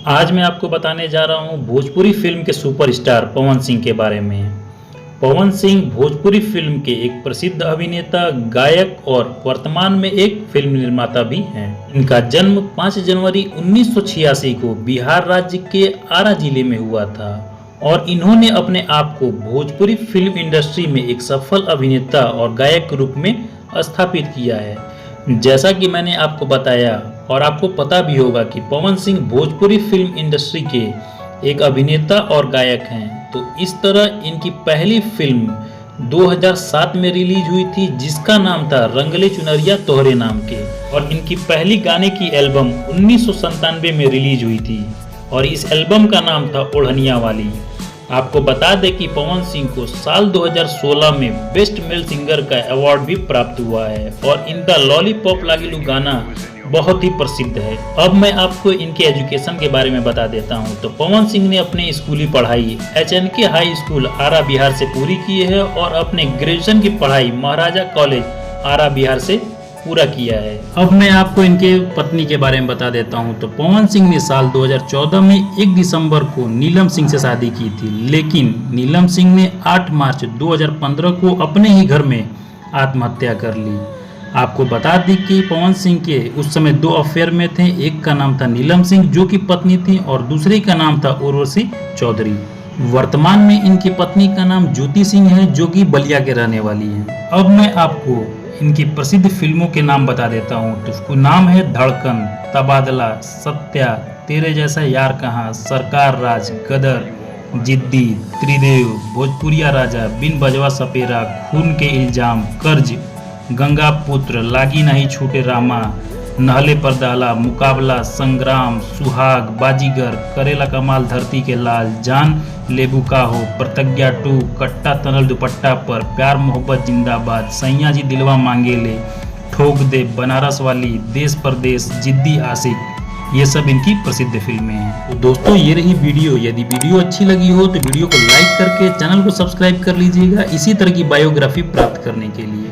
आज मैं आपको बताने जा रहा हूँ भोजपुरी फिल्म के सुपरस्टार पवन सिंह के बारे में। पवन सिंह भोजपुरी फिल्म के एक प्रसिद्ध अभिनेता, गायक और वर्तमान में एक फिल्म निर्माता भी हैं। इनका जन्म 5 जनवरी 1986 को बिहार राज्य के आरा जिले में हुआ था और इन्होंने अपने आप को भोजपुरी फिल्म इंडस्ट्री में एक सफल अभिनेता और गायक के रूप में स्थापित किया है। जैसा कि मैंने आपको बताया और आपको पता भी होगा कि पवन सिंह भोजपुरी फिल्म इंडस्ट्री के एक अभिनेता और गायक हैं, तो इस तरह इनकी पहली फिल्म 2007 में रिलीज हुई थी जिसका नाम था रंगले चुनरिया तोहरे नाम के, और इनकी पहली गाने की एल्बम 1997 में रिलीज हुई थी और इस एल्बम का नाम था ओढ़निया वाली। आपको बता दें कि पवन सिंह को साल 2016 में बेस्ट मेल सिंगर का अवार्ड भी प्राप्त हुआ है और इनका लॉलीपॉप लागिलू गाना बहुत ही प्रसिद्ध है। अब मैं आपको इनके एजुकेशन के बारे में बता देता हूं। तो पवन सिंह ने अपनी स्कूली पढ़ाई HNK हाई स्कूल आरा बिहार से पूरी की है और अपने ग्रेजुएशन की पढ़ाई महाराजा कॉलेज आरा बिहार से पूरा किया है। अब मैं आपको इनके पत्नी के बारे में बता देता हूं। तो पवन सिंह ने साल 2014 में 1 दिसंबर को नीलम सिंह से शादी की थी, लेकिन नीलम सिंह ने 8 मार्च 2015 को अपने ही घर में आत्महत्या कर ली। आपको बता दी कि पवन सिंह के उस समय 2 अफेयर में थे। एक का नाम था नीलम सिंह जो कि पत्नी थी और दूसरे का नाम था उर्वशी चौधरी। वर्तमान में इनकी पत्नी का नाम ज्योति सिंह है जो कि बलिया के रहने वाली है। अब मैं आपको इनकी प्रसिद्ध फिल्मों के नाम बता देता हूँ। तो उसको नाम है धड़कन, तबादला, सत्या, तेरे जैसा यार कहाँ, सरकार राज, गदर, जिद्दी, त्रिदेव, भोजपुरिया राजा, बिन बजवा सपेरा, खून के इल्जाम, कर्ज, गंगा पुत्र, लागी नहीं छूटे रामा, नहले पर दहला, मुकाबला, संग्राम, सुहाग, बाजीगर, करेला कमाल धरती के लाल, जान लेबू का हो, प्रतिज्ञा 2, कट्टा तनल दुपट्टा पर, प्यार मोहब्बत जिंदाबाद, सैया जी दिलवा मांगे ले, ठोक दे, बनारस वाली, देश परदेश, जिद्दी आशिक, ये सब इनकी प्रसिद्ध फिल्में हैं। तो दोस्तों ये रही वीडियो। यदि वीडियो अच्छी लगी हो तो वीडियो को लाइक करके चैनल को सब्सक्राइब कर लीजिएगा इसी तरह की बायोग्राफी प्राप्त करने के लिए।